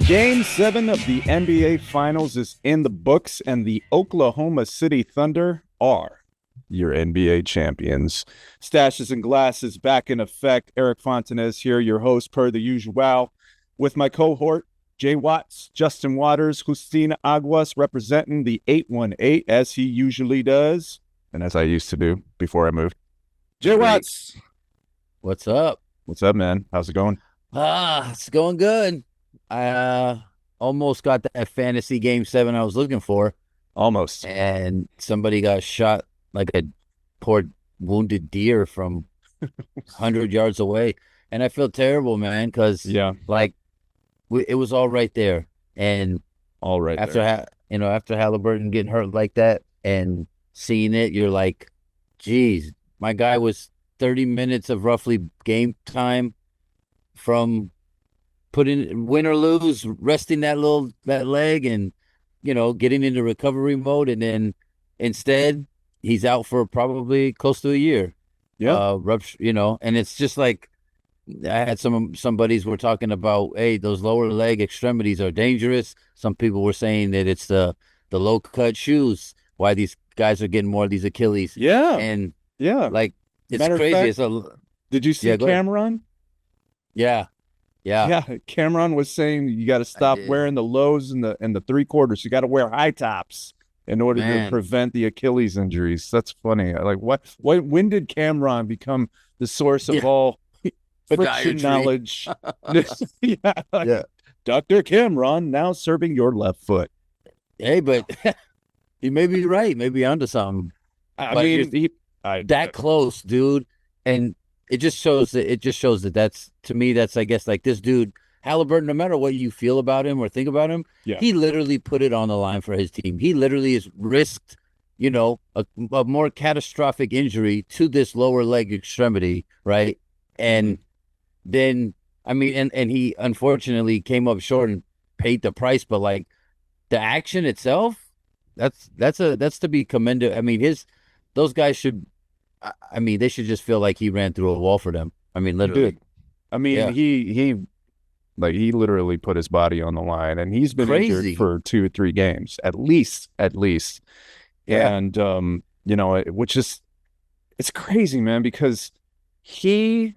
Game 7 of the NBA Finals is in the books, and the Oklahoma City Thunder are your NBA champions. Staches and Glasses back in effect. Erik Fontanez here, your host per the usual, with my cohort, Jay Watts, Justin Waters, Justina Aguas, representing the 818 as he usually does, and as I used to do before I moved. Jay Watts. What's up? What's up, man? How's it going? It's going good. I almost got that fantasy game 7 I was looking for. Almost. And somebody got shot like a poor wounded deer from 100 yards away. And I feel terrible, man, because it was all right there. And all right after after Halliburton getting hurt like that and seeing it, you're like, geez, my guy was 30 minutes of roughly game time from putting win or lose, resting that leg and, getting into recovery mode. And then instead he's out for probably close to a year. Yeah. And it's just like, I had some buddies were talking about, hey, those lower leg extremities are dangerous. Some people were saying that it's the low cut shoes, why these guys are getting more of these Achilles. Yeah. And like, it's crazy. Fact, did you see Cameron? Yeah. Cameron was saying you got to stop wearing the lows and the three quarters. You got to wear high tops in order to prevent the Achilles injuries. That's funny. Like when did Cameron become the source of all friction knowledge? Dr. Cameron now serving your left foot. Hey, but he may be right. Maybe onto something. That close, dude. And it just shows that that's, to me, that's, I guess, like this dude, Halliburton, no matter what you feel about him or think about him, he literally put it on the line for his team. He literally has risked, a more catastrophic injury to this lower leg extremity, right? And then, and he unfortunately came up short and paid the price, but like the action itself, that's to be commended. I mean, those guys should, they should just feel like he ran through a wall for them. I mean, literally. Dude, he literally put his body on the line, and he's been injured for 2 or 3 games at least. Yeah. And which is, it's crazy, man, because his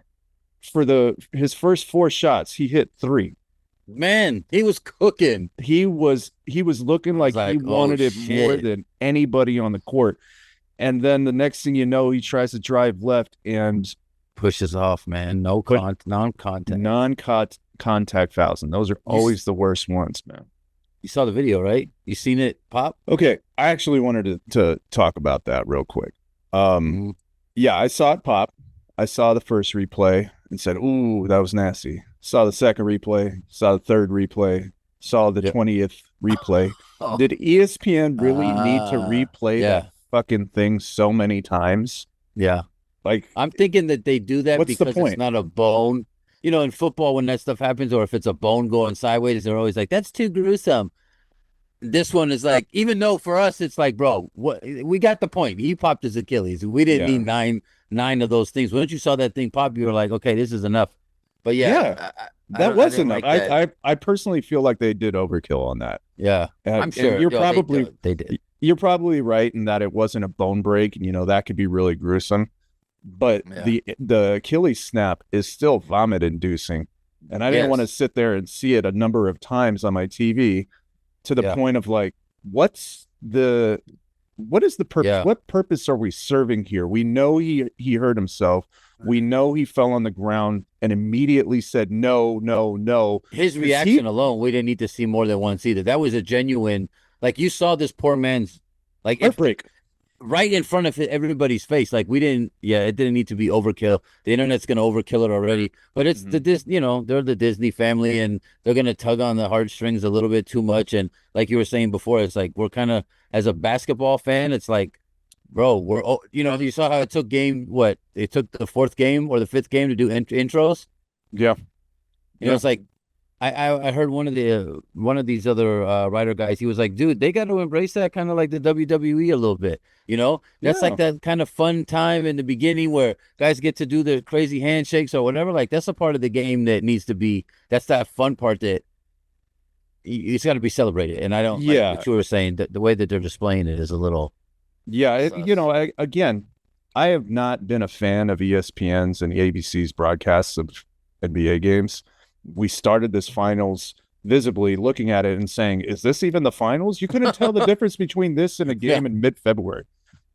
first 4 shots, he hit 3. Man, he was cooking. He was looking like he wanted it more than anybody on the court. And then the next thing you know, he tries to drive left and pushes off, man. Non-contact fouls. And those are always the worst ones, man. You saw the video, right? You seen it pop? Okay. I actually wanted to talk about that real quick. Yeah, I saw it pop. I saw the first replay and said, ooh, that was nasty. Saw the second replay, saw the third replay, saw the 20th replay. Did ESPN really need to replay that fucking thing so many times? Yeah. Like, I'm thinking that they do that because it's not a bone. In football, when that stuff happens, or if it's a bone going sideways, they're always like, that's too gruesome. This one is like, even though for us, it's like, bro, we got the point. He popped his Achilles. We didn't need nine of those things. Once you saw that thing pop, you were like, okay, this is enough. But that was enough. Like I personally feel like they did overkill on that. Yeah, I'm sure. They did. You're probably right in that it wasn't a bone break, and that could be really gruesome. But the Achilles snap is still vomit inducing, and I didn't want to sit there and see it a number of times on my TV to the point of like, what is the purpose? What purpose are we serving here? We know he hurt himself. We know he fell on the ground and immediately said, no. His reaction alone, we didn't need to see more than once either. That was a genuine, like, you saw this poor man's, like, heartbreak right in front of everybody's face. Like, it didn't need to be overkill. The internet's going to overkill it already. But it's they're the Disney family, and they're going to tug on the heartstrings a little bit too much. And like you were saying before, it's like, we're kind of, as a basketball fan, it's like, bro, you saw how it took it took the 4th game or the 5th game to do intros. Yeah. It's like, I heard one of these other writer guys, he was like, dude, they got to embrace that kind of like the WWE a little bit. That's like that kind of fun time in the beginning where guys get to do the crazy handshakes or whatever. Like, that's a part of the game that needs to be, that's that fun part that it's got to be celebrated. And I don't like what you were saying, that the way that they're displaying it is a little. Yeah, again, I have not been a fan of ESPN's and ABC's broadcasts of NBA games. We started this finals visibly looking at it and saying, is this even the finals? You couldn't tell the difference between this and a game in mid-February.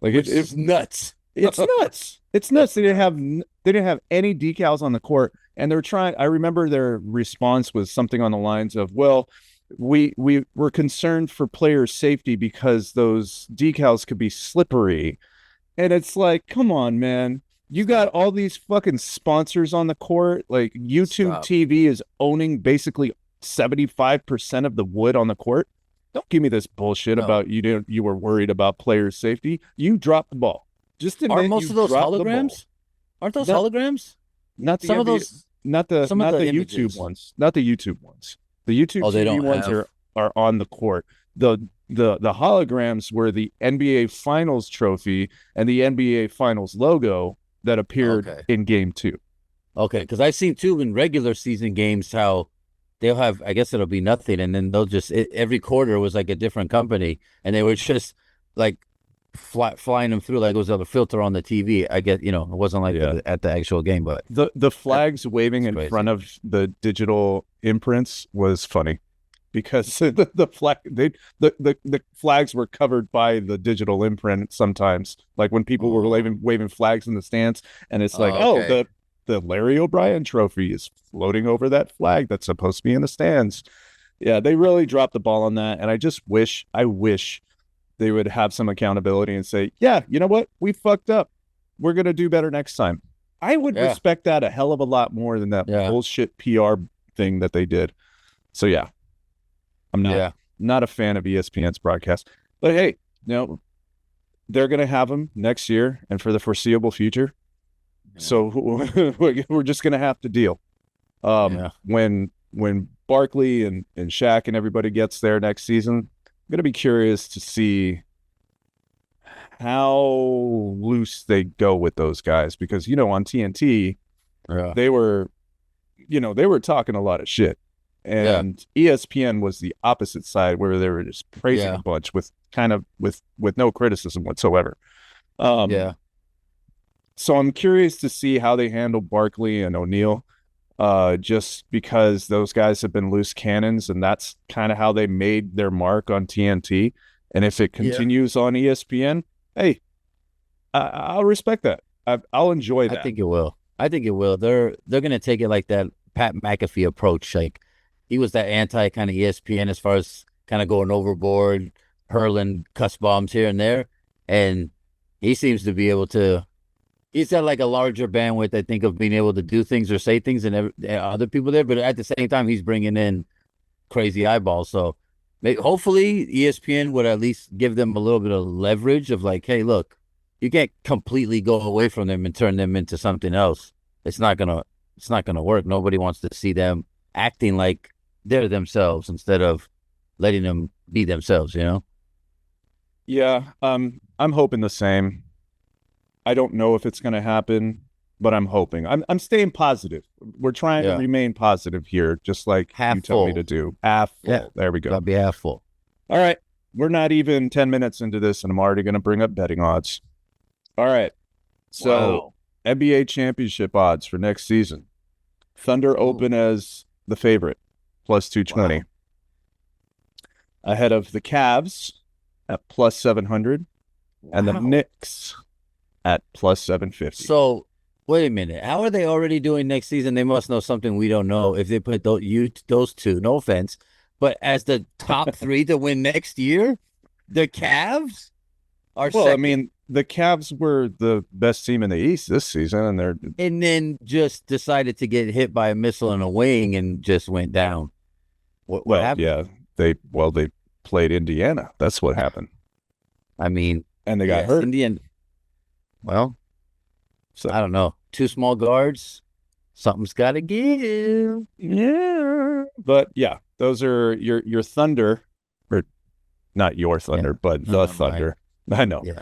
Like it's nuts. It's nuts. It's nuts. They didn't have any decals on the court, and they're trying. I remember their response was something on the lines of, "Well, we were concerned for player safety because those decals could be slippery," and it's like, come on, man. You got all these fucking sponsors on the court. Like YouTube TV is owning basically 75% of the wood on the court. Don't give me this bullshit about you were worried about players' safety. You dropped the ball. Are most of those holograms? Aren't those holograms? Not the YouTube ones. Not the YouTube ones. The YouTube TV ones are on the court. The holograms were the NBA Finals trophy and the NBA Finals logo that appeared in Game 2. Okay, because I've seen too in regular season games how they'll have, I guess it'll be nothing, and then they'll just every quarter was like a different company, and they were just like flying them through like it was a filter on the TV. I get, it wasn't like at the actual game, but the flags waving in front of the digital imprints was funny because the flags were covered by the digital imprint sometimes, like when people were waving flags in the stands, and it's like, the Larry O'Brien trophy is floating over that flag that's supposed to be in the stands. Yeah, they really dropped the ball on that, and I wish they would have some accountability and say, yeah, you know what? We fucked up. We're going to do better next time. I would respect that a hell of a lot more than that bullshit PR thing that they did. So, yeah, I'm not a fan of ESPN's broadcast. But, hey, they're going to have them next year and for the foreseeable future. Yeah. So we're just going to have to deal. When Barkley and Shaq and everybody gets there next season, I'm going to be curious to see how loose they go with those guys because, on TNT, they were talking a lot of shit. And ESPN was the opposite side where they were just praising a bunch with no criticism whatsoever. So I'm curious to see how they handle Barkley and O'Neal. Just because those guys have been loose cannons, and that's kind of how they made their mark on TNT. And if it continues on ESPN, hey, I'll respect that. I'll enjoy that. I think it will. They're going to take it like that Pat McAfee approach. Like he was that anti kind of ESPN as far as kind of going overboard, hurling cuss bombs here and there. And he seems to be able to. He's got like a larger bandwidth, I think, of being able to do things or say things and other people there. But at the same time, he's bringing in crazy eyeballs. So hopefully ESPN would at least give them a little bit of leverage of like, hey, look, you can't completely go away from them and turn them into something else. It's not gonna work. Nobody wants to see them acting like they're themselves instead of letting them be themselves, Yeah, I'm hoping the same. I don't know if it's going to happen, but I'm hoping. I'm staying positive. We're trying to remain positive here, just like half you tell full. Me to do. Half full. Yeah. There we go. Gotta be half full. All right. We're not even 10 minutes into this, and I'm already going to bring up betting odds. All right. So NBA championship odds for next season. Thunder open as the favorite, plus 220. Wow. Ahead of the Cavs at plus 700, and the Knicks at plus 750. So, wait a minute. How are they already doing next season? They must know something we don't know if they put those two, no offense, but as the top three to win next year, the Cavs are second. I mean, the Cavs were the best team in the East this season, and then just decided to get hit by a missile in a wing and just went down. What happened? Yeah, they played Indiana. That's what happened. I mean, and they got hurt. Well, so I don't know. Two small guards, something's got to give. Yeah, but yeah, those are your Thunder, or not your Thunder, but the Thunder. I know. Yeah.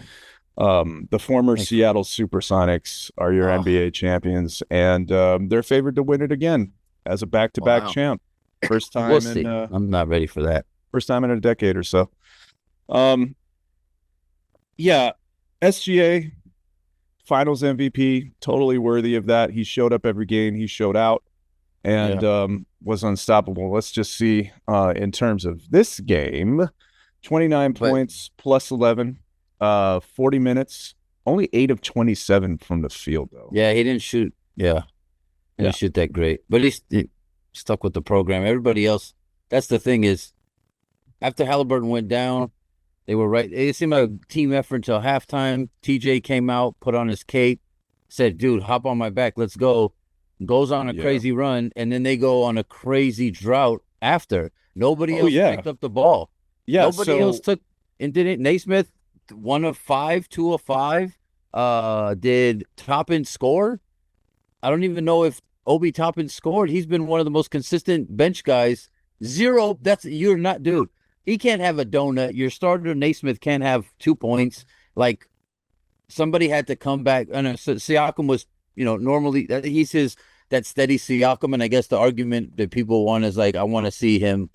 The former Seattle Supersonics are your NBA champions, and they're favored to win it again as a back-to-back champ. First time we'll see. I'm not ready for that. First time in a decade or so. Yeah, SGA Finals MVP, totally worthy of that. He showed up every game. He showed out and was unstoppable. Let's just see in terms of this game, 29 points plus 11, 40 minutes, only 8 of 27 from the field, though. Yeah, he didn't shoot. Yeah. He didn't shoot that great. But he stuck with the program. Everybody else, that's the thing is, after Halliburton went down, they were right. It seemed like a team effort until halftime. TJ came out, put on his cape, said, dude, hop on my back. Let's go. Goes on a crazy run, and then they go on a crazy drought after. Nobody else picked up the ball. Yeah, Nobody else took and did it. Naismith, 1 of 5, 2 of 5. Did Toppin score? I don't even know if Obi Toppin scored. He's been one of the most consistent bench guys. 0. You're not, dude. He can't have a donut. Your starter Naismith can't have 2 points. Like, somebody had to come back. I know Siakam was, normally he's that steady Siakam, and I guess the argument that people want is like, I want to see him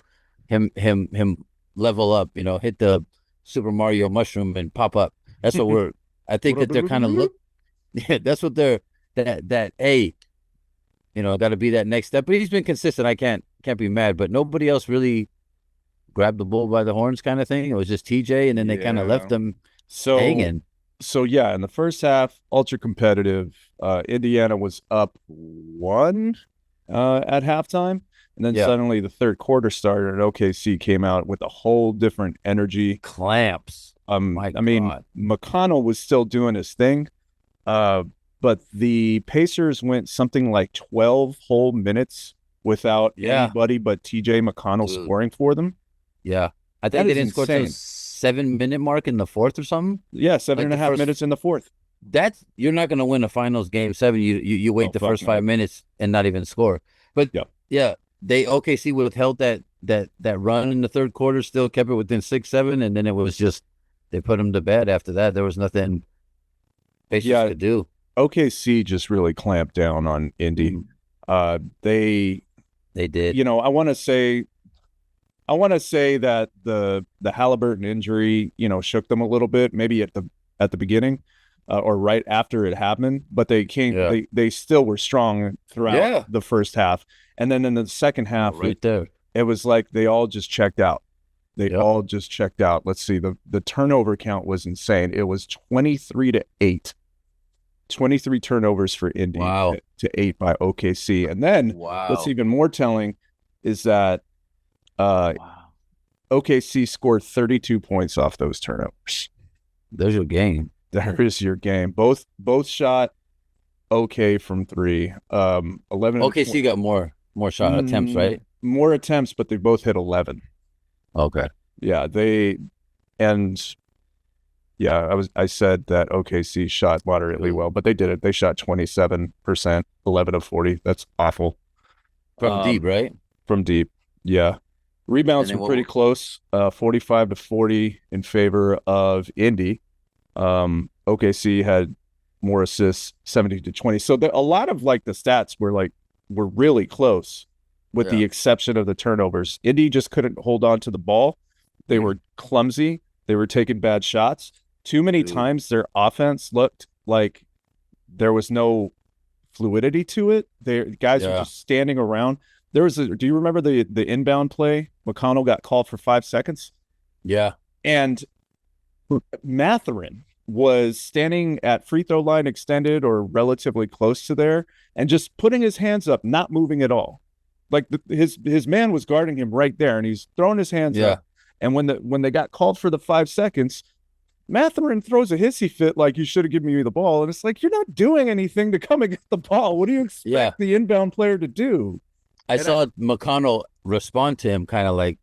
level up. Hit the Super Mario mushroom and pop up. That's what I think that they're kind of look. Yeah, that's what they're that. Hey, got to be that next step. But he's been consistent. I can't be mad. But nobody else really grabbed the bull by the horns kind of thing. It was just TJ, and then they kind of left him hanging. So, in the first half, ultra competitive. Indiana was up 1 at halftime, and then suddenly the third quarter started, and OKC came out with a whole different energy. Clamps. McConnell was still doing his thing, but the Pacers went something like 12 whole minutes without anybody but TJ McConnell scoring for them. Yeah. I think they didn't score till 7-minute mark in the fourth or something. Yeah, 7.5 minutes in the fourth. You're not going to win a finals game 7. You wait the first 5 minutes and not even score. But OKC withheld that run in the third quarter, still kept it within 6-7, and then it was just they put them to bed after that. There was nothing Pacers could do. OKC just really clamped down on Indy. They did. I want to say that the Halliburton injury, shook them a little bit, maybe at the beginning or right after it happened, but they came. They still were strong throughout the first half, and then in the second half, it was like they all just checked out. They all just checked out. Let's see, the turnover count was insane. It was 23-8. 23 turnovers for Indy to 8 by OKC, and then what's even more telling is that OKC scored 32 points off those turnovers. There's your game. There is your game. Both shot okay from 3. 11. OKC got more shot attempts, right? More attempts, but they both hit 11. Okay. Yeah, I said that OKC shot moderately well, but they did it. They shot 27%, 11 of 40. That's awful. From deep, right? From deep, yeah. Rebounds were pretty close, 45-40 in favor of Indy. OKC had more assists, 70-20. So a lot of the stats were really close, with the exception of the turnovers. Indy just couldn't hold on to the ball. They were clumsy. They were taking bad shots. Too many times their offense looked like there was no fluidity to it. Guys were just standing around. Do you remember the inbound play? McConnell got called for 5 seconds. Yeah. And Mathurin was standing at free throw line extended or relatively close to there and just putting his hands up, not moving at all. Like his man was guarding him right there, and he's throwing his hands up. And when they got called for the 5 seconds, Mathurin throws a hissy fit like, you should have given me the ball. And it's like, you're not doing anything to come and get the ball. What do you expect the inbound player to do? I saw McConnell respond to him kind of like,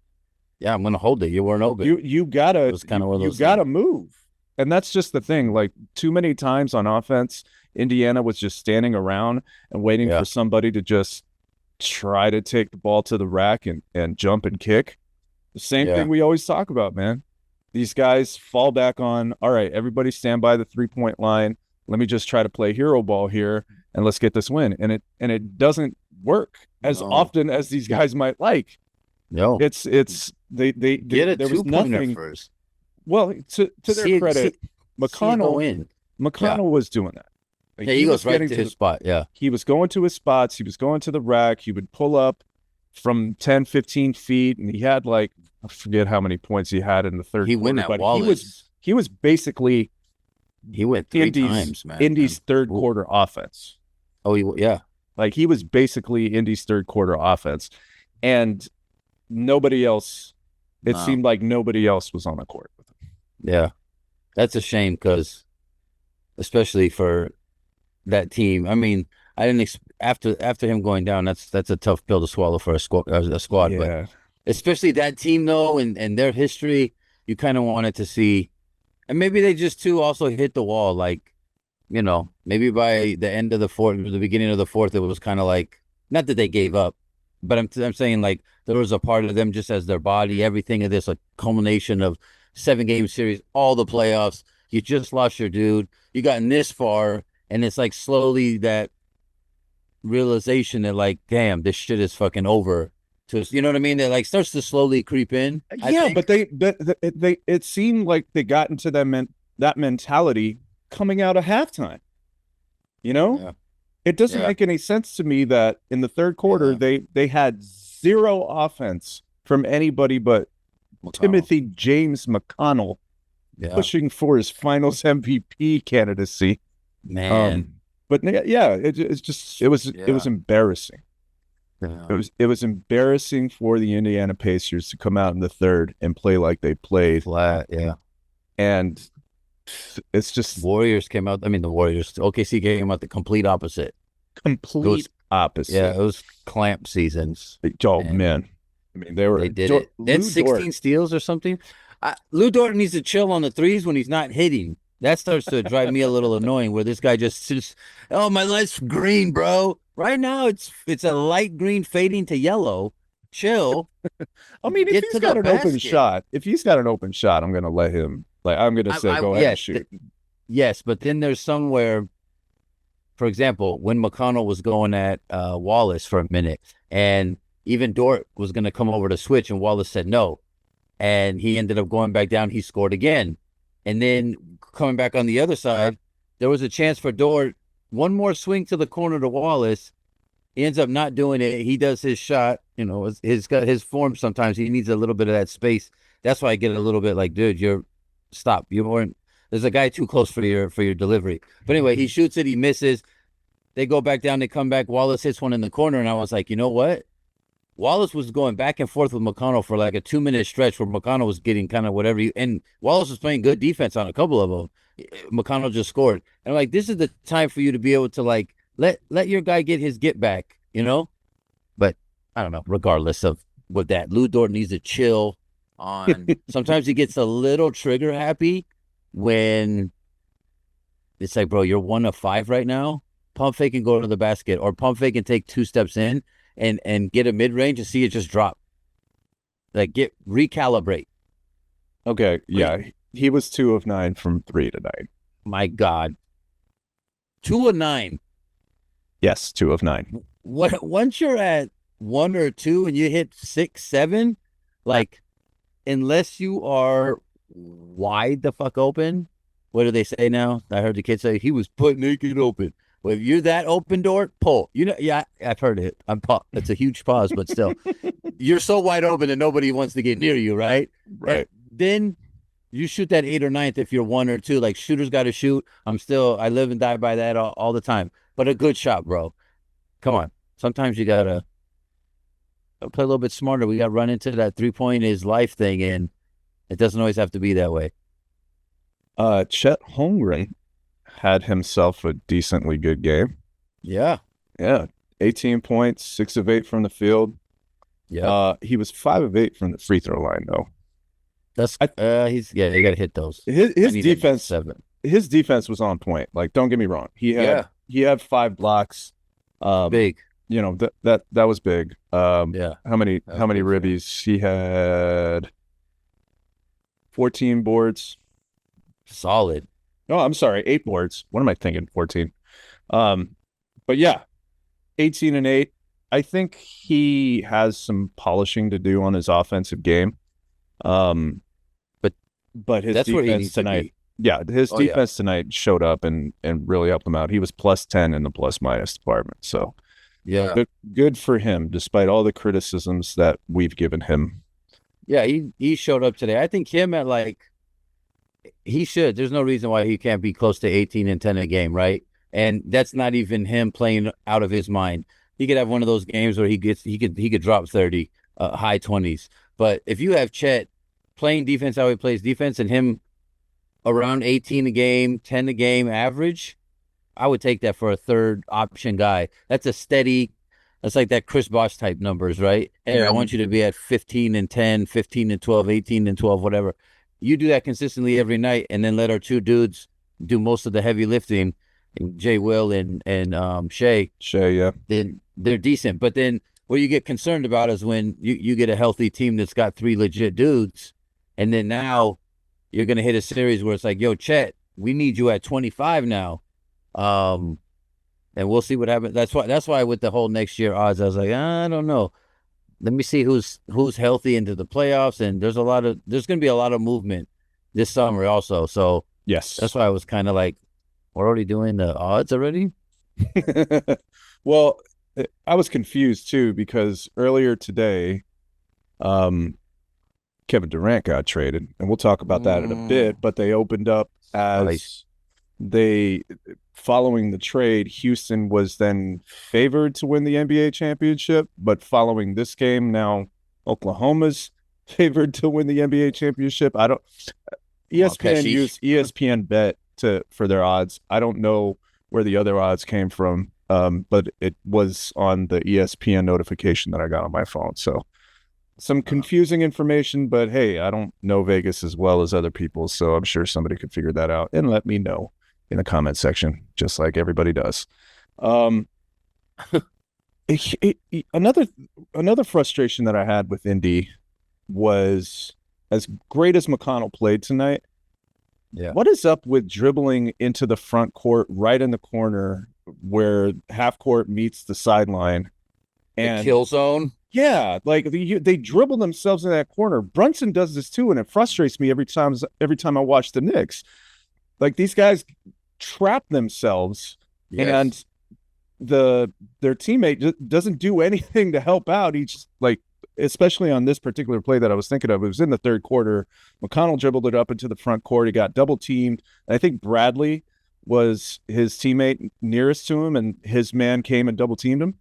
I'm going to hold it. You weren't open. You gotta move. And that's just the thing. Like, too many times on offense, Indiana was just standing around and waiting for somebody to just try to take the ball to the rack and jump and kick. The same thing we always talk about, man. These guys fall back on, all right, everybody stand by the 3-point line. Let me just try to play hero ball here and let's get this win. And it doesn't work as often as these guys might like. No, they get a there was 2-pointer nothing first. Well, to their credit, McConnell was doing that. Like, he goes right to his spot. Yeah, he was going to his spots. He was going to the rack. He would pull up from 10, 15 feet, and he had I forget how many points he had in the third. He went at Wallace. He was basically he went 3 times, man. Indy's third quarter offense. Oh, yeah. He was basically Indy's third quarter offense, and nobody else. It seemed like nobody else was on the court with him. Yeah, that's a shame because, especially for that team. I mean, I didn't after him going down. That's a tough pill to swallow for a squad. Yeah. But especially that team though, and their history, you kind of wanted to see, and maybe they just too also hit the wall. Maybe by the end of the fourth, the beginning of the fourth, it was kind of like not that they gave up, but I'm saying there was a part of them just as their body, everything of this, a culmination of 7-game series, all the playoffs. You just lost your dude. You gotten this far, and it's slowly that realization that damn, this shit is fucking over. You know what I mean? That starts to slowly creep in. But it seemed like they got into that mentality coming out of halftime. Yeah. It doesn't make any sense to me that in the third quarter they had zero offense from anybody but Timothy James McConnell pushing for his finals MVP candidacy. Man. But it was embarrassing. Yeah. It was embarrassing for the Indiana Pacers to come out in the third and play like they played. Flat, yeah. And it's just Warriors came out. I mean, the Warriors, OKC came out the complete opposite. Opposite. Yeah, it was clamp seasons. Man. I mean, they did it. Then 16 steals or something. Lou Dort needs to chill on the threes when he's not hitting. That starts to drive me a little annoying where this guy just sits, oh, my light's green, bro. Right now, it's a light green fading to yellow. Chill. I mean, if he's got an open shot, I'm going to let him. I'm going to say, go ahead and shoot. Yes, but then there's somewhere, for example, when McConnell was going at Wallace for a minute, and even Dort was going to come over to switch, and Wallace said no. And he ended up going back down. He scored again. And then coming back on the other side, there was a chance for Dort. One more swing to the corner to Wallace. He ends up not doing it. He does his shot. His form sometimes. He needs a little bit of that space. That's why I get a little bit dude, stop. You weren't. There's a guy too close for your delivery. But anyway, he shoots it. He misses. They go back down. They come back. Wallace hits one in the corner. And I was like, you know what? Wallace was going back and forth with McConnell for a 2-minute stretch where McConnell was getting kind of whatever. And Wallace was playing good defense on a couple of them. McConnell just scored. And I'm like, this is the time for you to be able to let your guy get his get back, But I don't know. Regardless of what that, Lou Dort needs to chill on. Sometimes he gets a little trigger happy when it's bro, you're 1 of 5 right now. Pump fake and go to the basket, or pump fake and take 2 steps in and get a mid range and see it just drop. Recalibrate. Okay, yeah. He was 2 of 9 from 3 tonight. My God. 2 of 9. Yes, 2 of 9. Once you're at 1 or 2 and you hit 6, 7, unless you are wide the fuck open, what do they say now? I heard the kids say he was put naked open. Well, if you're that open door, pull. Yeah, I've heard it. It's a huge pause, but still, you're so wide open that nobody wants to get near you, right? Right. And then you shoot that 8th or 9th if you're 1 or 2. Shooters got to shoot. I live and die by that all the time. But a good shot, bro. Come on. Sometimes you gotta play a little bit smarter. We got to run into that 3-point is life thing, and it doesn't always have to be that way. Chet Holmgren had himself a decently good game. Yeah. 18 points, 6 of 8 from the field. Yeah. He was 5 of 8 from the free throw line, though. You got to hit those. His defense 7. His defense was on point. Don't get me wrong. He had 5 blocks. Big. That was big. Yeah. How many ribbies? He had 14 boards. Solid. Oh, I'm sorry, 8 boards. What am I thinking? 14. But yeah, 18 and 8. I think he has some polishing to do on his offensive game. But his defense tonight, defense tonight showed up and really helped him out. He was +10 in the plus-minus department. So, good for him, despite all the criticisms that we've given him. Yeah, he showed up today. I think him at he should. There's no reason why he can't be close to 18 and 10 a game, right? And that's not even him playing out of his mind. He could have one of those games where he could drop 30, high 20s. But if you have Chet playing defense how he plays defense and him around 18 a game, 10 a game average, I would take that for a third option guy. That's that's like that Chris Bosh type numbers, right? Hey, I want you to be at 15 and 10, 15 and 12, 18 and 12, whatever. You do that consistently every night and then let our two dudes do most of the heavy lifting, Jay Will and Shea. Yeah. Then they're decent. But then what you get concerned about is when you get a healthy team that's got 3 legit dudes, and then now you're going to hit a series where it's like, yo, Chet, we need you at 25 now. And we'll see what happens. That's why with the whole next year odds, I was like, I don't know. Let me see who's healthy into the playoffs. And there's going to be a lot of movement this summer also. So yes, that's why I was kind of like, we're already doing the odds already. Well, I was confused too, because earlier today, Kevin Durant got traded, and we'll talk about that in a bit, but they opened up as following the trade, Houston was then favored to win the NBA championship, but following this game, now Oklahoma's favored to win the NBA championship. ESPN used ESPN Bet for their odds. I don't know where the other odds came from, but it was on the ESPN notification that I got on my phone. So some confusing information, but hey, I don't know Vegas as well as other people, so I'm sure somebody could figure that out and let me know in the comment section, just like everybody does. Another frustration that I had with Indy was, as great as McConnell played tonight, what is up with dribbling into the front court right in the corner where half court meets the sideline? And the kill zone? Yeah, like they dribble themselves in that corner. Brunson does this too, and it frustrates me every time I watch the Knicks. Like, these guys trap themselves, and their teammate doesn't do anything to help out. He's like, especially on this particular play that I was thinking of, it was in the third quarter. McConnell dribbled it up into the front court. He got double teamed. I think Bradley was his teammate nearest to him, and his man came and double teamed him.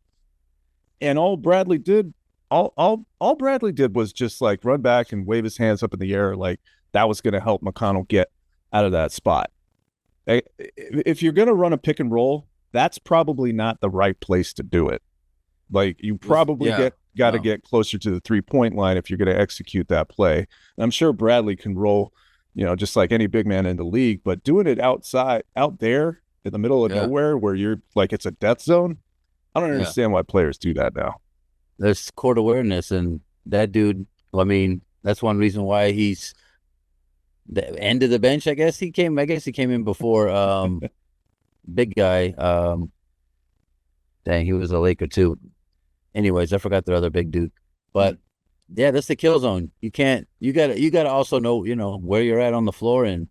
And all Bradley did was just like run back and wave his hands up in the air, like that was going to help McConnell get out of that spot. If you're going to run a pick and roll, that's probably not the right place to do it. Like, you probably got to get closer to the 3-point line if you're going to execute that play. And I'm sure Bradley can roll, just like any big man in the league, but doing it out there in the middle of nowhere where you're like, it's a death zone. I don't understand why players do that now. There's court awareness, and that dude, I mean, that's one reason why he's the end of the bench. I guess he came in before big guy. Dang, he was a Laker too. Anyways, I forgot the other big dude. But yeah, that's the kill zone. You gotta also know, where you're at on the floor, and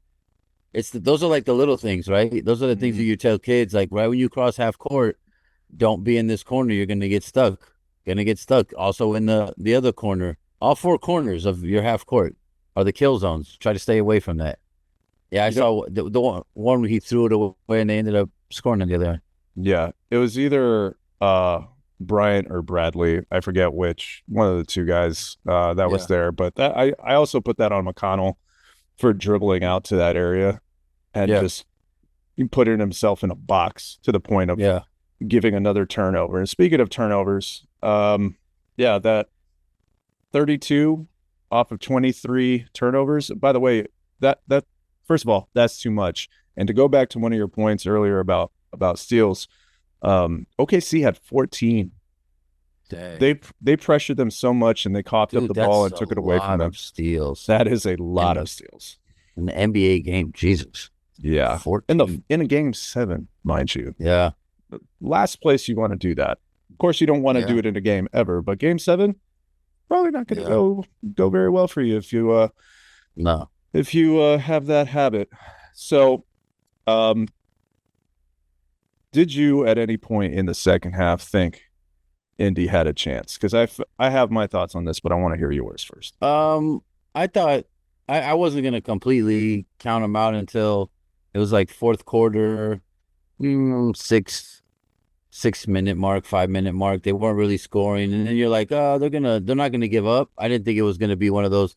those are like the little things, right? Those are the things that you tell kids, like right when you cross half court, don't be in this corner, you're gonna get stuck. Also in the other corner. All 4 corners of your half court are the kill zones. Try to stay away from that. Yeah, I saw the one where he threw it away and they ended up scoring on the other end. Yeah, it was either Bryant or Bradley. I forget which. One of the two guys that was there. But I also put that on McConnell for dribbling out to that area and just putting himself in a box to the point of giving another turnover. And speaking of turnovers, that 32 off of 23 turnovers. By the way, that first of all, that's too much. And to go back to one of your points earlier about steals, OKC had 14. Dang. They pressured them so much, and they coughed up the ball and took it away from them. Steals. That is a lot of steals in the NBA game. Jesus. Yeah. 14. In a game 7, mind you. Yeah. Last place you want to do that. Of course, you don't want to do it in a game ever, but Game 7 probably not going to go very well for you if you have that habit. So, did you at any point in the second half think Indy had a chance? Because I have my thoughts on this, but I want to hear yours first. I thought I wasn't going to completely count them out until it was like fourth quarter, 6-minute mark, 5-minute mark. They weren't really scoring, and then you're like, oh, they're not gonna give up. I didn't think it was gonna be one of those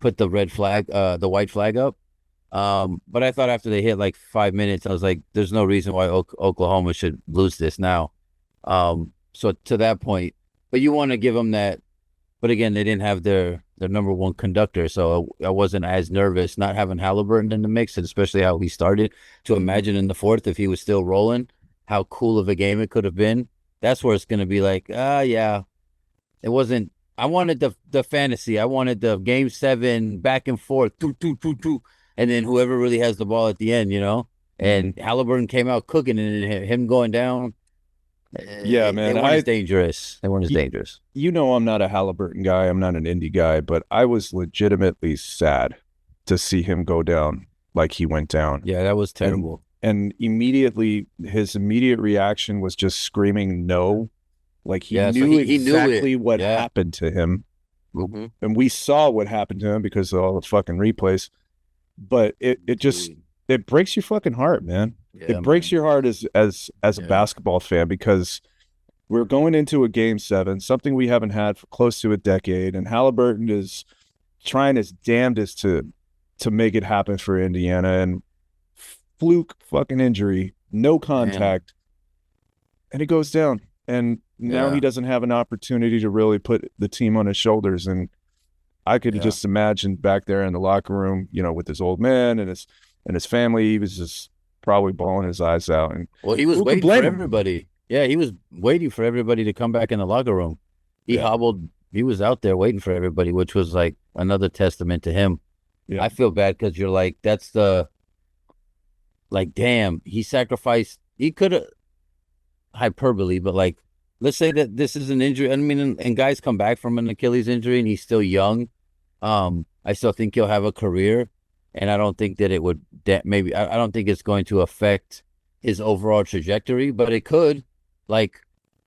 put the red flag, the white flag up. But I thought after they hit like 5 minutes, I was like, there's no reason why Oklahoma should lose this now. So to that point, but you want to give them that. But again, they didn't have their number one conductor, so I wasn't as nervous not having Halliburton in the mix, and especially how he started. To imagine in the fourth, if he was still rolling, how cool of a game it could have been. That's where it's going to be like, yeah, it wasn't. I wanted the fantasy. I wanted the Game 7 back and forth, and then whoever really has the ball at the end, And Halliburton came out cooking, and him going down. Yeah, man, they weren't as dangerous. They weren't as dangerous. I'm not a Halliburton guy. I'm not an Indy guy, but I was legitimately sad to see him go down like he went down. Yeah, that was terrible. And immediately, his immediate reaction was just screaming no. Like he knew exactly what happened to him. Mm-hmm. And we saw what happened to him because of all the fucking replays. But it just breaks your fucking heart, man. Yeah, it breaks your heart as a basketball fan, because we're going into a Game 7, something we haven't had for close to a decade, and Halliburton is trying his damnedest to make it happen for Indiana, and fluke fucking injury, no contact, and it goes down. And now he doesn't have an opportunity to really put the team on his shoulders. And I could just imagine back there in the locker room, with his old man and his family, he was just probably bawling his eyes out. And he was waiting for everybody. Yeah, he was waiting for everybody to come back in the locker room. He hobbled. He was out there waiting for everybody, which was like another testament to him. Yeah. I feel bad because you're like, that's the. Like, damn, he sacrificed. He could have hyperbole, but like, let's say that this is an injury. I mean, and guys come back from an Achilles injury, and he's still young. I still think he'll have a career, and I don't think that it would. Maybe I don't think it's going to affect his overall trajectory, but it could. Like,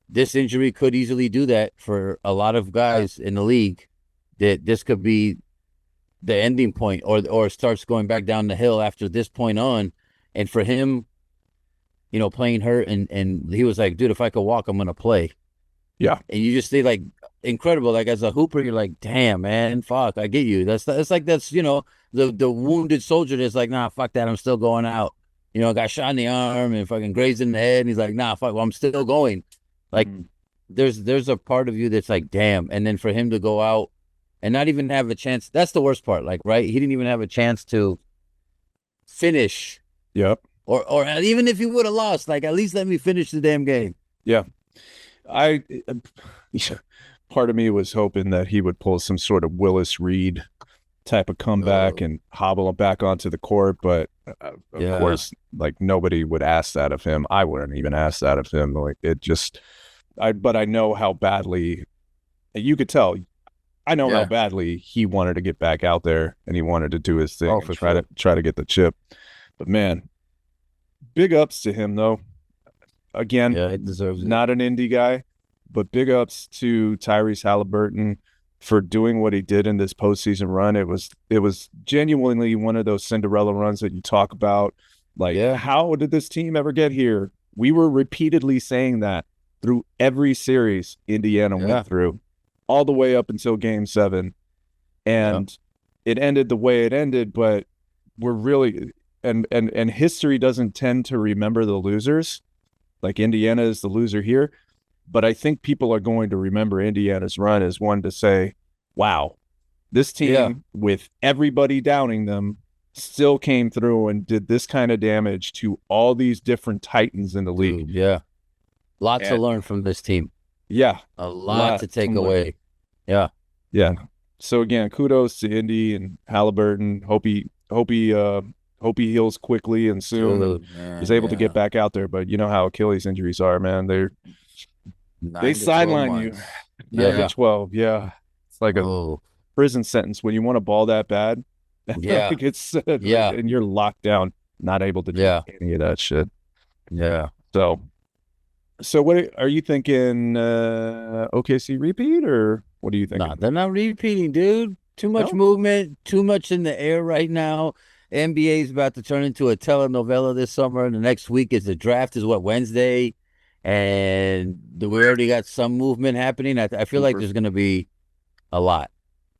this injury could easily do that for a lot of guys in the league. That this could be the ending point, or starts going back down the hill after this point on. And for him, playing hurt, and he was like, dude, if I could walk, I'm going to play. Yeah. And you just say, like, incredible. Like, as a hooper, you're like, damn, man, fuck, I get you. That's the wounded soldier that's like, nah, fuck that, I'm still going out. Got shot in the arm and fucking grazed in the head, and he's like, nah, fuck, well, I'm still going. Like, there's a part of you that's like, damn. And then for him to go out and not even have a chance, that's the worst part. Like, right? He didn't even have a chance to finish. Yep. Or even if he would have lost, like, at least let me finish the damn game. Yeah. Part of me was hoping that he would pull some sort of Willis Reed type of comeback and hobble him back onto the court. But of course, like, nobody would ask that of him. I wouldn't even ask that of him. Like, but I know how badly, you could tell, I know how badly he wanted to get back out there, and he wanted to do his thing and try to get the chip. But man, big ups to him though. Again, he deserves it. Not an indie guy, but big ups to Tyrese Halliburton for doing what he did in this postseason run. It was genuinely one of those Cinderella runs that you talk about. Like, how did this team ever get here? We were repeatedly saying that through every series Indiana went through, all the way up until Game 7. And it ended the way it ended, but we're really and history doesn't tend to remember the losers. Like, Indiana is the loser here. But I think people are going to remember Indiana's run as one to say, wow, this team, with everybody downing them, still came through and did this kind of damage to all these different titans in the league. Yeah. Lots to learn from this team. Yeah. A lot to take away. Yeah. Yeah. So again, kudos to Indy and Halliburton. Hope he heals quickly and soon and is able to get back out there. But you know how Achilles injuries are, man. They sideline you 9 to 12. Yeah. It's like a prison sentence when you want a ball that bad. Yeah. And you're locked down, not able to do any of that shit. Yeah. So what are you thinking? OKC repeat, or what are you thinking? Nah, they're not repeating, dude. Too much movement, too much in the air right now. NBA is about to turn into a telenovela this summer. And the next week is the draft is Wednesday. And we already got some movement happening. I feel like there's going to be a lot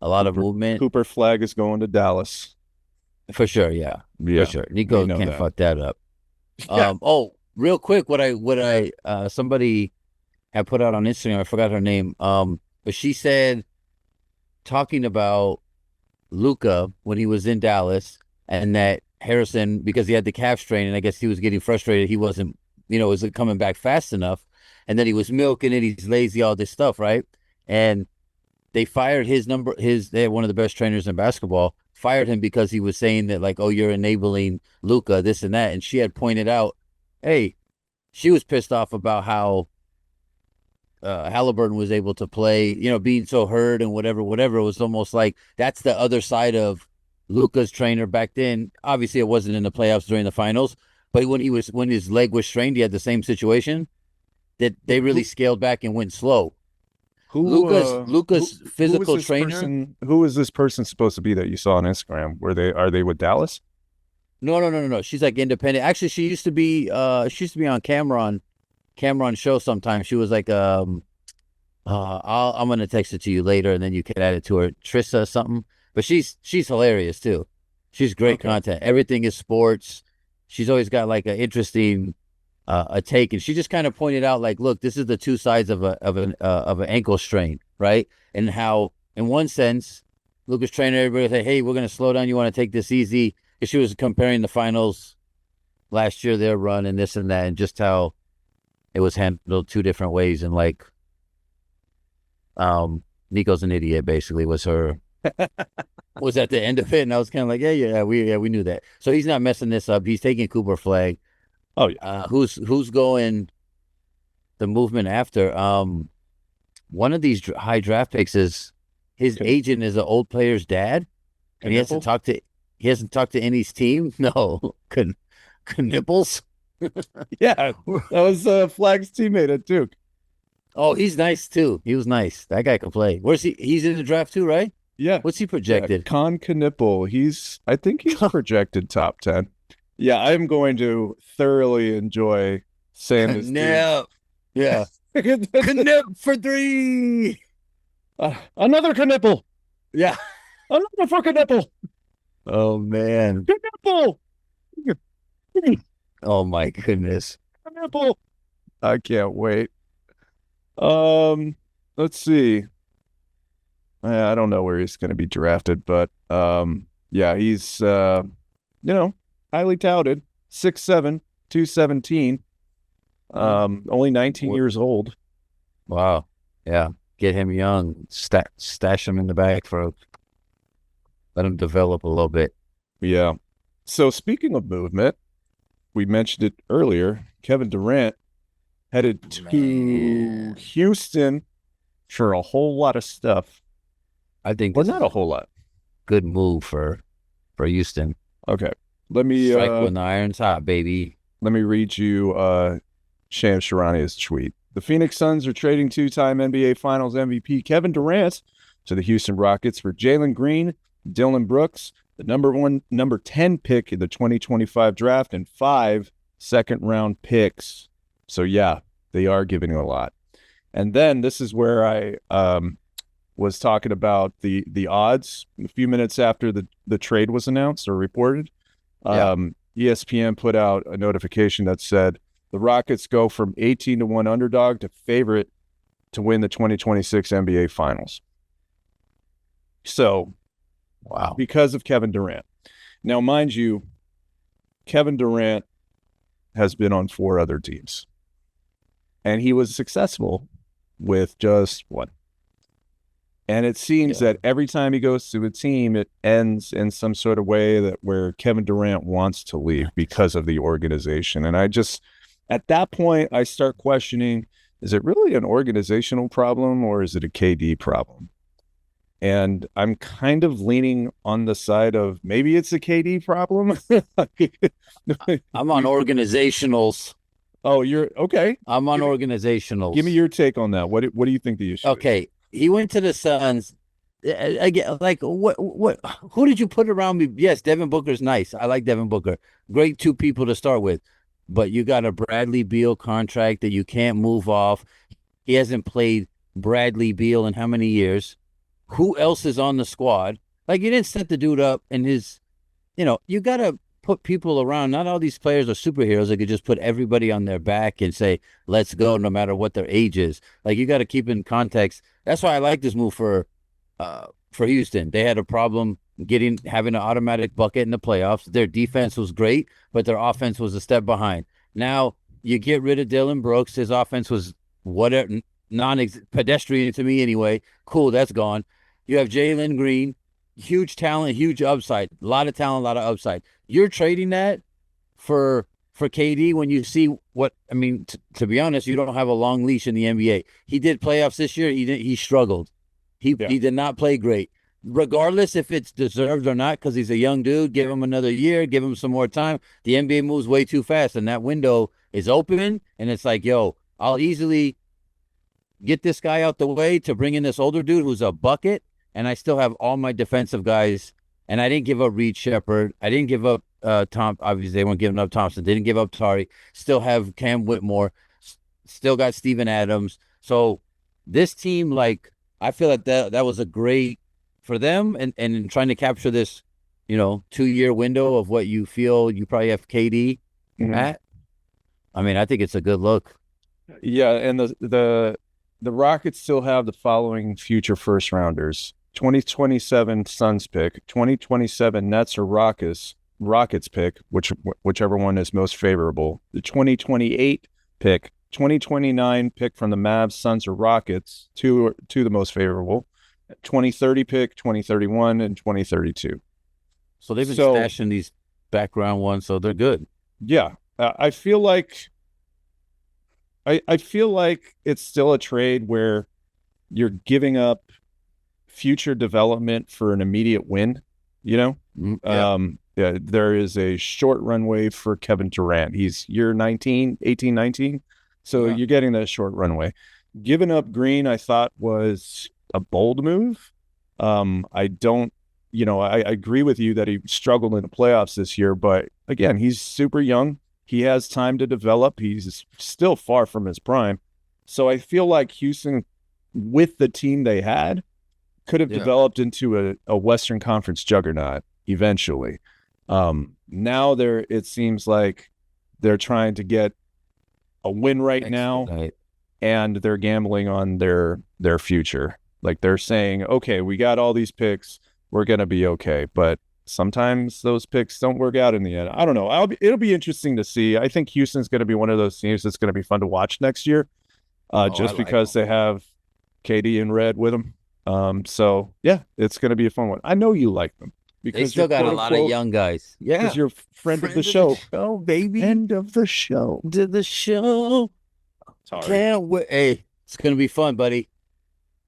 of movement. Cooper Flag is going to Dallas. For sure, yeah. For sure. Nico can't fuck that up. Yeah. Real quick, what I somebody had put out on Instagram, I forgot her name. But she said, talking about Luka when he was in Dallas, and that Harrison, because he had the calf strain, and I guess he was getting frustrated, he wasn't coming back fast enough, and then he was milking it, he's lazy, all this stuff, right? And they fired they had one of the best trainers in basketball, fired him because he was saying that, like, oh, you're enabling Luka, this and that. And she had pointed out, hey, she was pissed off about how Halliburton was able to play, being so hurt and whatever. It was almost like that's the other side of Luka's trainer back then. Obviously, it wasn't in the playoffs during the finals, but when his leg was strained, he had the same situation that they really scaled back and went slow. Luka's physical trainer. Who is this person supposed to be that you saw on Instagram? Are they with Dallas? No. She's like independent. Actually, she used to be on Cameron show sometimes. She was like I'm gonna text it to you later, and then you can add it to her. Trissa something. But she's hilarious too. She's great content. Everything is sports. She's always got like an interesting a take, and she just kind of pointed out, like, look, this is the two sides of an ankle strain, right? And how, in one sense, Luka's trainer, everybody say, hey, we're gonna slow down. You want to take this easy? And she was comparing the finals last year, their run, and this and that, and just how it was handled two different ways. And like, Nico's an idiot, basically, was her. Was at the end of it, and I was kind of like, we knew that. So he's not messing this up. He's taking Cooper Flag. Oh yeah. Who's going the movement after? One of these high draft picks is his agent is an old player's dad, and he hasn't talked to any's team. No, Knipples. Yeah, that was Flag's teammate at Duke. Oh, he's nice too. He was nice. That guy can play. Where's he? He's in the draft too, right? Yeah. What's he projected? Con Knipple. I think he's projected top 10. Yeah, I'm going to thoroughly enjoy saying this. Yeah. Knip for 3. Another Knipple. Yeah. Another fucking nipple. Oh man. Nipple. Oh my goodness. Nipple. I can't wait. Let's see. I don't know where he's going to be drafted, but yeah, he's highly touted. 6'7", 217. Only 19 years old. Wow. Yeah. Get him young. Stash him in the bag let him develop a little bit. Yeah. So speaking of movement, we mentioned it earlier. Kevin Durant headed to Houston for a whole lot of stuff. I think not a whole lot. Good move for Houston. Okay. Let me strike when the iron's hot, baby. Let me read you Shams Charania's tweet. The Phoenix Suns are trading two-time NBA Finals MVP Kevin Durant to the Houston Rockets for Jalen Green, Dylan Brooks, the number 10 pick in the 2025 draft, and 5 second-round picks. So yeah, they are giving a lot. And then this is where I was talking about the odds a few minutes after the trade was announced or reported. ESPN put out a notification that said the Rockets go from 18-1 underdog to favorite to win the 2026 NBA Finals. So, wow, because of Kevin Durant. Now, mind you, Kevin Durant has been on 4 other teams, and he was successful with just one. And it seems that every time he goes to a team, it ends in some sort of way where Kevin Durant wants to leave because of the organization. And at that point, I start questioning, is it really an organizational problem or is it a KD problem? And I'm kind of leaning on the side of maybe it's a KD problem. I'm on organizationals. Oh, you're okay. I'm on organizationals. Give me your take on that. What do you think the issue is? Okay. He went to the Suns. Again, like what who did you put around me? Yes, Devin Booker's nice. I like Devin Booker. Great two people to start with. But you got a Bradley Beal contract that you can't move off. He hasn't played Bradley Beal in how many years? Who else is on the squad? Like, you didn't set the dude up in his, you got to put people around. Not all these players are superheroes. They could just put everybody on their back and say, let's go, no matter what their age is. Like, you got to keep in context. That's why I like this move for Houston. They had a problem having an automatic bucket in the playoffs. Their defense was great, but their offense was a step behind. Now, you get rid of Dylan Brooks. His offense was whatever, pedestrian to me anyway. Cool, that's gone. You have Jalen Green, huge talent, huge upside, a lot of talent, a lot of upside. You're trading that for KD when you see what, I mean, to be honest, you don't have a long leash in the NBA. He did playoffs this year. He struggled. He did not play great. Regardless if it's deserved or not, because he's a young dude, give him another year, give him some more time. The NBA moves way too fast, and that window is open, and it's like, yo, I'll easily get this guy out the way to bring in this older dude who's a bucket, and I still have all my defensive guys, and I didn't give up Reed Shepherd. I didn't give up Tom. Obviously, they weren't giving up Thompson. Didn't give up Tari. Still have Cam Whitmore. Still got Steven Adams. So this team, like, I feel like that was a great for them, and in trying to capture this, 2-year window of what you feel you probably have KD at. I mean, I think it's a good look. Yeah, and the Rockets still have the following future first rounders: 2027 Suns pick, 2027 Nets or Rockets pick, whichever one is most favorable. The 2028 pick, 2029 pick from the Mavs, Suns or Rockets, two the most favorable. 2030 pick, 2031, and 2032. So they've been stashing these background ones, so they're good. Yeah, I feel like it's still a trade where you're giving up future development for an immediate win. Yeah, there is a short runway for Kevin Durant. He's year 18, 19. So you're getting that short runway. Giving up Green, I thought, was a bold move. I agree with you that he struggled in the playoffs this year, but again, he's super young. He has time to develop. He's still far from his prime. So I feel like Houston, with the team they had, could have developed into a Western Conference juggernaut eventually. Now it seems like they're trying to get a win now, and they're gambling on their future. Like, they're saying, okay, we got all these picks, we're going to be okay. But sometimes those picks don't work out in the end. I don't know. It'll be interesting to see. I think Houston's going to be one of those teams that's going to be fun to watch next year, just because they have KD and Red with them. So, yeah, it's going to be a fun one. I know you like them. Because they still got a lot of young guys. Yeah. Because you're friend of the show. Oh, baby. End of the show. To the show. Sorry. Can't wait. Hey, it's going to be fun, buddy.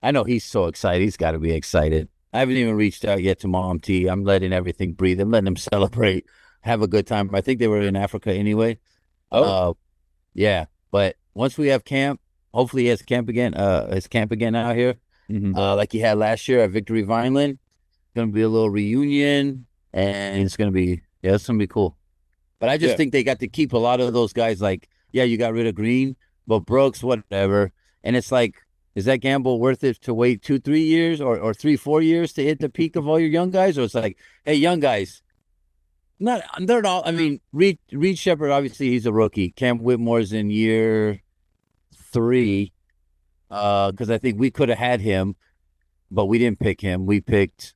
I know he's so excited. He's got to be excited. I haven't even reached out yet to Mom T. I'm letting everything breathe. I'm letting him celebrate, have a good time. I think they were in Africa anyway. Oh. Yeah. But once we have camp, hopefully he has camp again out here. Like he had last year at Victory Vineland. Going to be a little reunion, and it's going to be cool. But I just think they got to keep a lot of those guys. Like, you got rid of Green, but Brooks, whatever. And it's like, is that gamble worth it to wait 2-3 years or 3-4 years to hit the peak of all your young guys? Or it's like, hey, young guys, they're all. I mean, Reed Shepherd, obviously he's a rookie. Cam Whitmore's in year 3, because I think we could have had him, but we didn't pick him. We picked.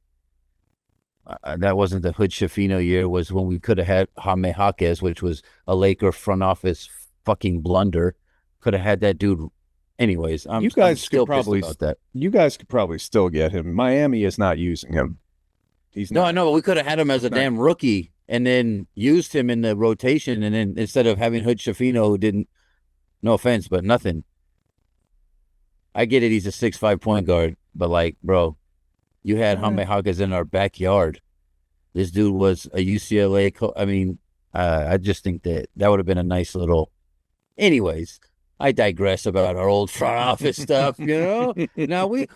That wasn't the Hood Schifino year. Was when we could have had Jaime Jaquez, which was a Laker front office fucking blunder. Could have had that dude. Anyways, you guys could probably still get him. Miami is not using him. He's not. No, I know, but we could have had him as a damn rookie and then used him in the rotation. And then instead of having Hood Schifino, who didn't, no offense, but nothing. I get it. He's a 6'5" point guard, but like, bro, you had Jaime Jaquez in our backyard. This dude was a UCLA. I just think that would have been a nice little. Anyways, I digress about our old front office stuff. Now we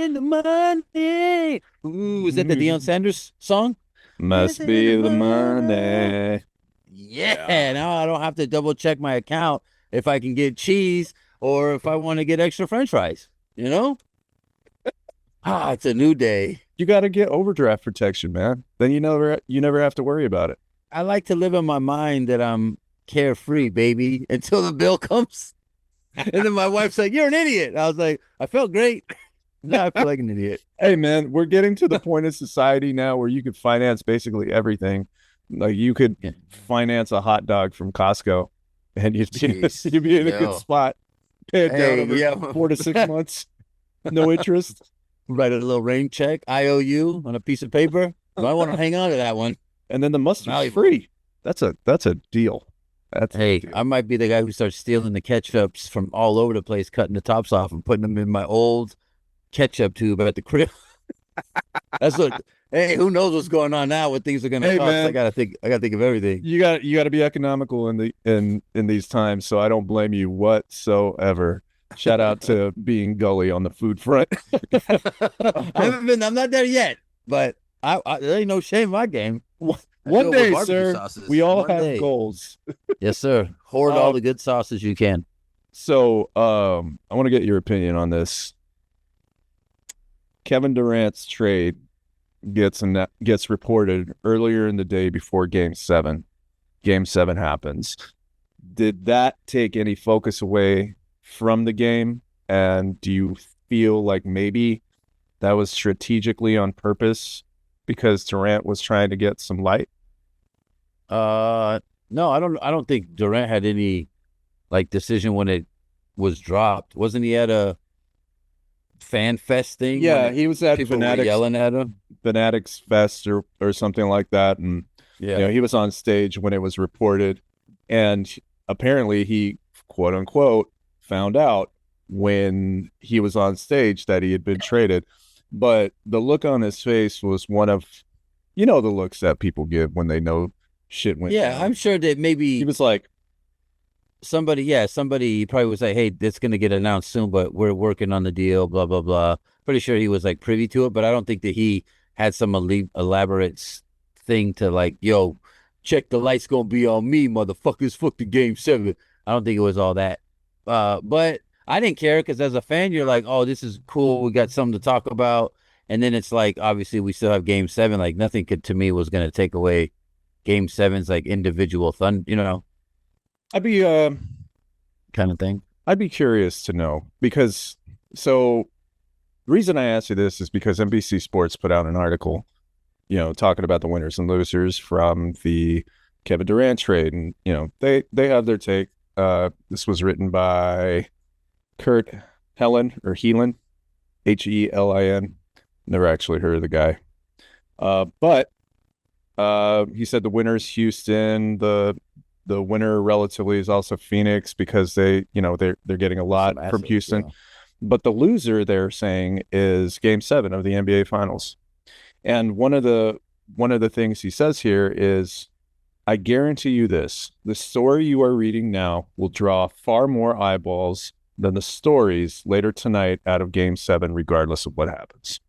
in the money. Ooh, is that the Deion Sanders song? Must be the money. Yeah. Now I don't have to double check my account if I can get cheese or if I want to get extra French fries. It's a new day. You got to get overdraft protection, man. Then you never have to worry about it. I like to live in my mind that I'm carefree, baby, until the bill comes. And then my wife's like, "You're an idiot." I was like, I felt great. Now I feel like an idiot. Hey, man, we're getting to the point in society now where you could finance basically everything. Like you could finance a hot dog from Costco and you'd be in a good spot. Pay it down over 4 to 6 months. No interest. Write a little rain check, IOU, on a piece of paper. I want to hang on to that one. And then the mustard's free. That's a deal. I might be the guy who starts stealing the ketchups from all over the place, cutting the tops off and putting them in my old ketchup tube at the crib. That's what. Hey, who knows what's going on now? What things are going to cost? Man, I gotta think of everything. You got to be economical in these times. So I don't blame you whatsoever. Shout out to being gully on the food front. I'm not there yet, but there ain't no shame in my game. One day, sir. Sauces. We all have goals. Yes, sir. Hoard all the good sauces you can. So, I want to get your opinion on this. Kevin Durant's trade gets reported earlier in the day before Game 7. Game 7 happens. Did that take any focus away from the game? And do you feel like maybe that was strategically on purpose because Durant was trying to get some light? No, I don't think Durant had any decision when it was dropped. Wasn't he at a fan fest thing? Yeah, he was at Fanatics, yelling at him. Fanatics Fest or something like that, and he was on stage when it was reported, and apparently he quote unquote found out when he was on stage that he had been traded. But the look on his face was one of, the looks that people give when they know shit went down. I'm sure that maybe he was like, somebody probably was like, "Hey, that's going to get announced soon, but we're working on the deal, blah, blah, blah." Pretty sure he was privy to it, but I don't think that he had some elaborate thing to "Yo, check the lights going to be on me, motherfuckers, fuck the Game 7. I don't think it was all that. But I didn't care because as a fan, you're like, "Oh, this is cool. We got something to talk about." And then it's obviously we still have Game 7. Nothing to me was going to take away Game 7's individual fun, I'd be kind of thing. I'd be curious to know because the reason I asked you this is because NBC Sports put out an article, talking about the winners and losers from the Kevin Durant trade, and they have their take. This was written by Kurt Helin, Helin. Never actually heard of the guy. But he said the winners Houston, the winner relatively is also Phoenix because they're getting a lot from Houston. Yeah. But the loser they're saying is Game 7 of the NBA Finals. And one of the things he says here is, I guarantee you this, the story you are reading now will draw far more eyeballs than the stories later tonight out of Game 7, regardless of what happens.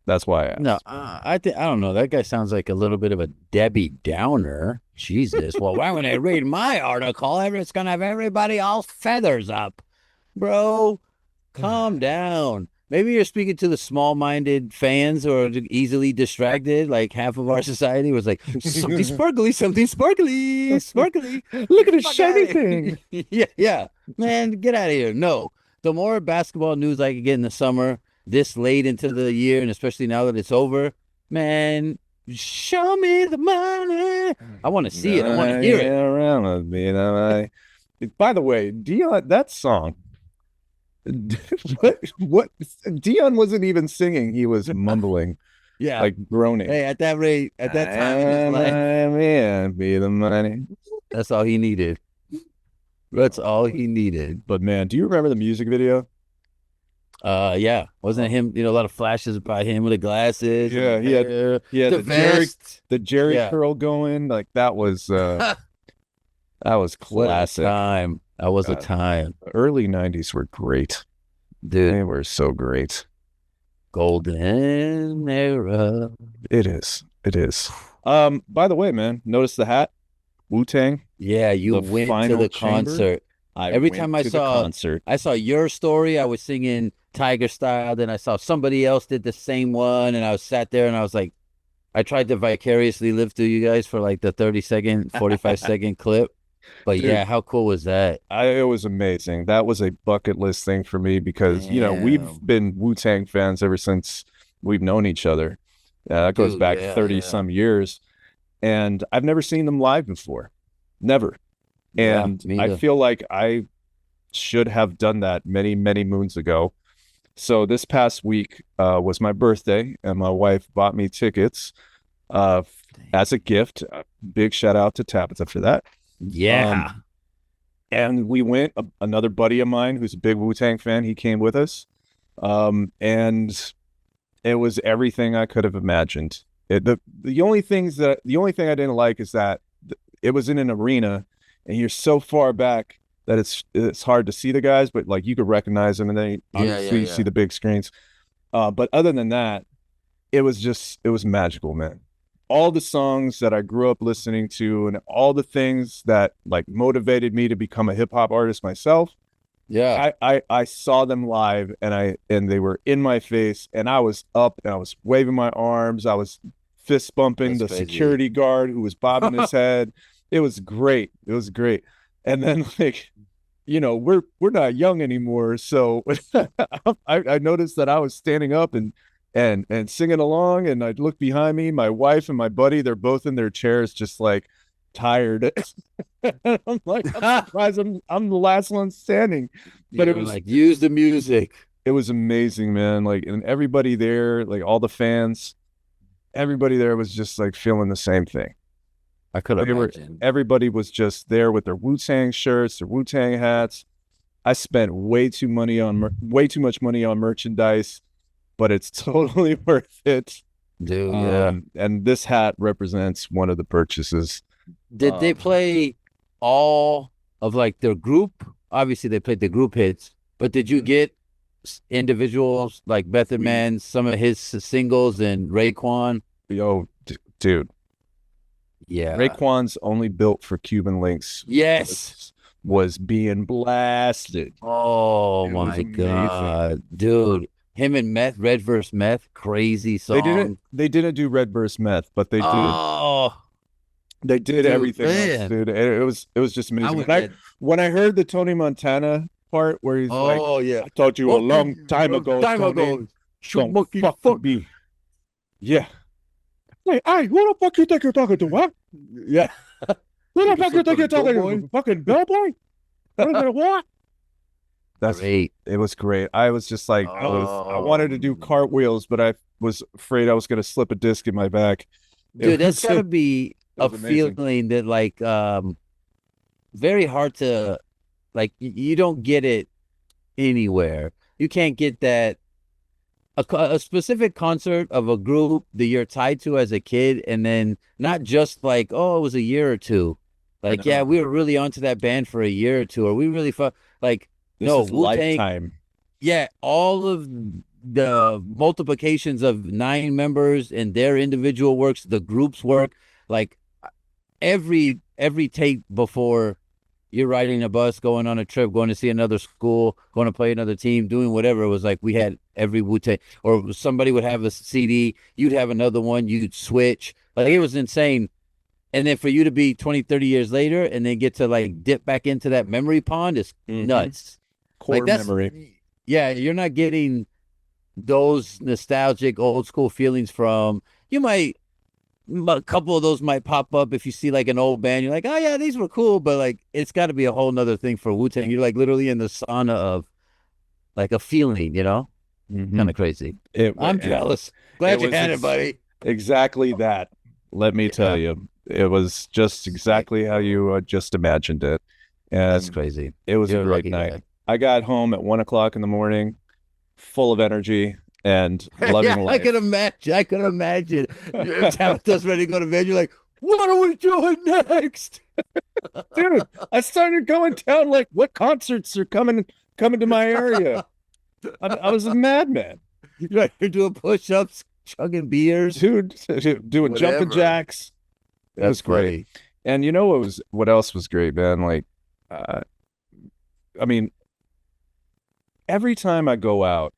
That's why I asked. No, I don't know. That guy sounds like a little bit of a Debbie Downer. Jesus. Well, why when I read my article, it's going to have everybody all feathers up. Bro, calm down. Maybe you're speaking to the small-minded fans or easily distracted, like half of our society was like, something sparkly, sparkly. Look at the shiny thing. Yeah. Man, get out of here. No. The more basketball news I can get in the summer, this late into the year, and especially now that it's over, man, show me the money. I want to see it. I want to hear it. By the way, Deion, that song, what Deion wasn't even singing. He was mumbling. Yeah. Groaning. Hey, at that time, be the money. That's all he needed. That's all he needed. But man, do you remember the music video? Yeah, wasn't it him? You know, a lot of flashes by him with the glasses. Yeah, he had the Jerry curl going. Like that was classic. What a time. That was a time. Early 90s were great. Dude. They were so great. Golden era. It is. By the way, man, notice the hat? Wu-Tang? Yeah, you went to the concert. Every time I saw your story, I was singing Tiger Style. Then I saw somebody else did the same one, and I was sat there and I was like, I tried to vicariously live through you guys for like the 30-second, 45-second clip. But dude, yeah, how cool was that? It was amazing. That was a bucket list thing for me because, you know, we've been Wu-Tang fans ever since we've known each other. That goes back 30-some years. And I've never seen them live before. Never. And I feel like I should have done that many, many moons ago. So this past week was my birthday, and my wife bought me tickets as a gift. Big shout out to Tabitha for that. Yeah. And we went, another buddy of mine who's a big Wu-Tang fan, he came with us. And it was everything I could have imagined. The only thing I didn't like is that it was in an arena and you're so far back that it's hard to see the guys, but like you could recognize them and then you see the big screens. But other than that, it was magical, man. All the songs that I grew up listening to and all the things that like motivated me to become a hip hop artist myself. Yeah. I saw them live and they were in my face and I was up and I was waving my arms. I was fist bumping the security guard who was bobbing his head. It was great. And then like, you know, we're not young anymore. So I noticed that I was standing up and singing along, and I'd look behind me, my wife and my buddy, they're both in their chairs just like tired. I'm like, I'm surprised I'm the last one standing. But it was like, use the music. It was amazing, man. Like, and everybody there, like all the fans, everybody there was just like feeling the same thing. I could imagine. Everybody was just there with their Wu-Tang shirts, their Wu-Tang hats. I spent way too much money on merchandise, but it's totally worth it. Dude, yeah. And this hat represents one of the purchases. Did they play all of like their group? Obviously, they played the group hits, but did you get individuals like Method Man, some of his singles, and Raekwon? Yo, dude. Yeah. Raekwon's Only Built for Cuban Links. Yes. Was being blasted. Oh, my God. Dude. Him and Meth, Red vs. Meth, crazy song. They didn't do Red vs. Meth, but they did. Oh. They did everything else, dude. It was just amazing. When I heard the Tony Montana part where he's like, yeah. I told you a long time ago. Fuck me. Yeah. Hey, who the fuck you think you're talking to, huh? Yeah. Who the fuck you think you're talking to? Fucking bellboy? What? That's great. It was great. I was just like, I wanted to do cartwheels, but I was afraid I was going to slip a disc in my back. Dude, that's got to be a feeling that like, very hard to, like, you don't get it anywhere. You can't get that. A specific concert of a group that you're tied to as a kid, and then not just like, oh, it was a year or two. Like, yeah, we were really onto that band for a year or two, or we really like, this is lifetime. Yeah, all of the multiplications of 9 members and their individual works, the group's work, like every take before you're riding a bus, going on a trip, going to see another school, going to play another team, doing whatever. It was like we had every Wu-Tang, or somebody would have a CD, you'd have another one, you'd switch. Like, it was insane. And then for you to be 20, 30 years later and then get to like dip back into that memory pond is nuts. Core memory. Yeah, you're not getting those nostalgic old school feelings from, a couple of those might pop up if you see like an old band. You're like, oh yeah, these were cool, but like it's got to be a whole nother thing for Wu-Tang. You're like literally in the sauna of like a feeling, kind of crazy. I'm jealous. Glad you had it, buddy. Exactly that. Let me tell you, it was just exactly how you just imagined it. And that's crazy. It was a great night. I got home at 1:00 in the morning, full of energy and loving life. I could imagine. Tabitha's ready to go to bed. You're like, what are we doing next? Dude, I started going down like, what concerts are coming to my area? I was a madman. You're doing push-ups, chugging beers, dude, doing jumping jacks. That was great. And you know what else was great, man? Like, I mean, every time I go out,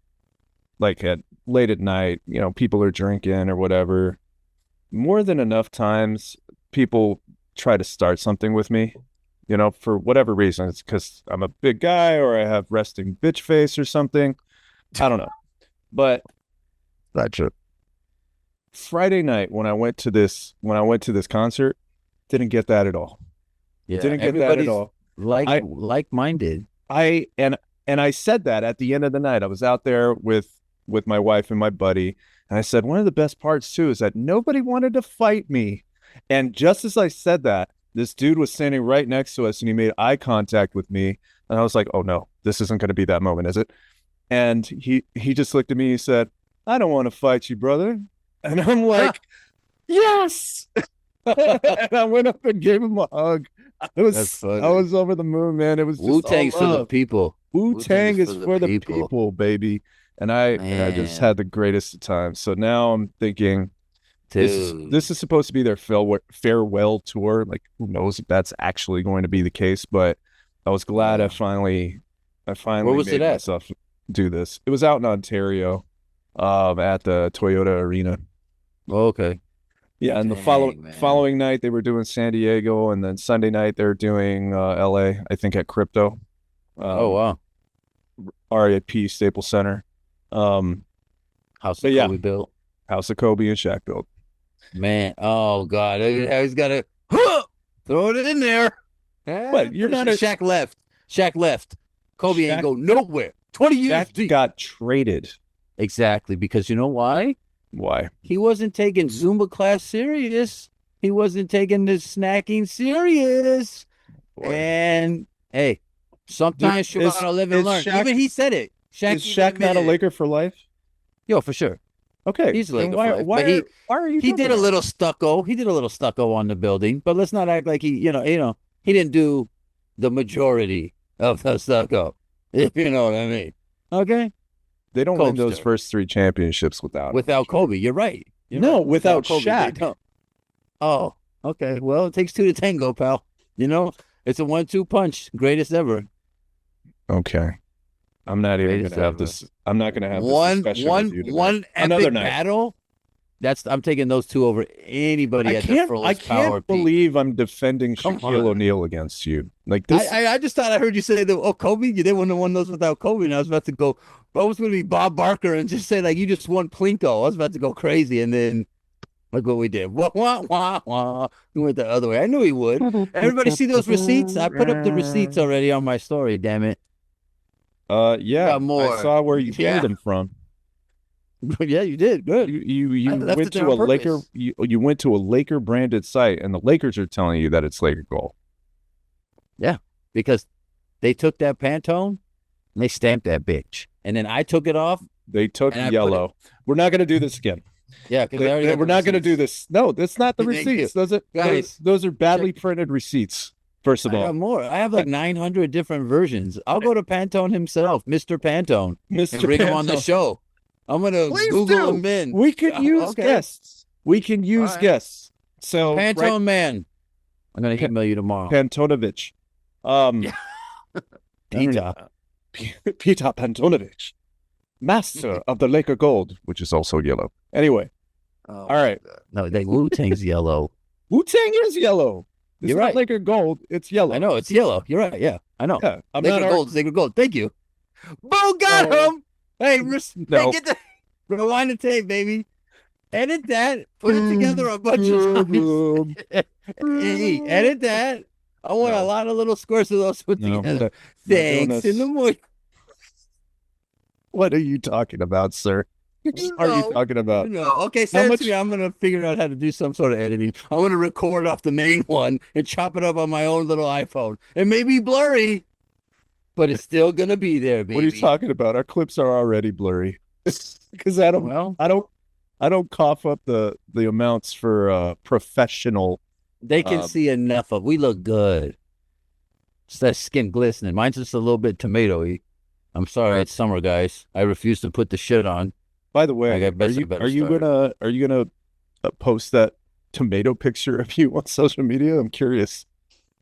like at late at night, you know, people are drinking or whatever. More than enough times, people try to start something with me, you know, for whatever reason. It's because I'm a big guy or I have resting bitch face or something. I don't know. But that's it. Friday night when I went to this concert, didn't get that at all. Yeah, didn't get that at all. Like-minded. And I said that at the end of the night. I was out there with my wife and my buddy, and I said one of the best parts too is that nobody wanted to fight me. And just as I said that, this dude was standing right next to us, and he made eye contact with me, and I was like, "Oh no, this isn't going to be that moment, is it?" And he just looked at me and he said, "I don't want to fight you, brother." And I'm like, "Yes!" And I went up and gave him a hug. I was over the moon, man. It was just Wu-Tang's for the people. Wu-Tang is for the people, baby. And I just had the greatest of times. So now I'm thinking, this is supposed to be their farewell tour. Like, who knows if that's actually going to be the case? But I was glad I finally Where was made it at? myself do this. It was out in Ontario, at the Toyota Arena. Oh, okay. Yeah, and the following night they were doing San Diego, and then Sunday night they're doing LA, I think at Crypto. Oh wow. RIP Staples Center. House of Kobe built. House of Kobe and Shaq built. Man, oh God. I was gotta throw it in there. What? You're not Shaq left. Shaq left. Kobe ain't go nowhere. 20 years Shaq deep. Got traded. Exactly, because you know why? Why? He wasn't taking Zumba class serious. He wasn't taking the snacking serious. Boy. And hey, sometimes you gotta live and learn. Even he said it. Is Shaq not a Laker for life? Yo, for sure. Okay. He's a Laker for life. Why are you? He did a little stucco. He did a little stucco on the building, but let's not act like he didn't do the majority of the stucco. If you know what I mean. Okay. They don't win those first 3 championships without Kobe. You're right. Without Kobe, Shaq. Oh, okay. Well, it takes 2 to tango, pal. You know, it's a 1-2 punch, greatest ever. Okay, I'm not even gonna have this. I'm not gonna have this discussion with you one epic battle. I'm taking those 2 over anybody at the fullest power. I can't believe I'm defending Shaquille O'Neal against you. Like this. I just thought I heard you say that. Oh, Kobe, you didn't want to win those without Kobe, and I was about to go. I was going to be Bob Barker and just say like you just won Plinko. I was about to go crazy, and then look what we did. Wah wah wah wah. We went the other way. I knew he would. Everybody see those receipts? I put up the receipts already on my story. Damn it. Yeah. I saw where you pulled them from. Yeah, you did. Good. You went to a Laker. You went to a Laker branded site, and the Lakers are telling you that it's Laker gold. Yeah, because they took that Pantone and they stamped that bitch, and then I took it off. They took yellow. We're not going to do this again. Yeah, because we're not going to do this. No, that's not the receipts. Those are badly printed receipts. First of all, I have more. I have like 900 different versions. I'll go to Pantone himself, Mr. Pantone, and bring him on the show. I'm gonna Google him in. We could use guests. We can use guests. So Pantone man, I'm gonna email you tomorrow. Pantonovich, Peter Pantonovich, master of the Laker Gold, which is also yellow. Anyway, all right. No, Wu-Tang's yellow. Wu-Tang is yellow. You're right. Laker Gold, it's yellow. I know it's yellow. You're right. Yeah, I know. Yeah, Laker Gold. Thank you. Boo got him. Hey, no. Get the rewind the tape, baby. Edit that. Put it together a bunch of times. Hey, edit that. I want a lot of little squares of those put together. Thanks in the morning. What are you talking about, sir? What are you talking about? No. Okay, send it to me. I'm going to figure out how to do some sort of editing. I'm going to record off the main one and chop it up on my own little iPhone. It may be blurry. but it's still gonna be there, baby. What are you talking about? Our clips are already blurry because I don't cough up the amounts for professional. They can see enough of. We look good. It's that skin glistening. Mine's just a little bit tomatoey. I'm sorry, it's summer, guys. I refuse to put the shit on. By the way, are you gonna post that tomato picture of you on social media? I'm curious.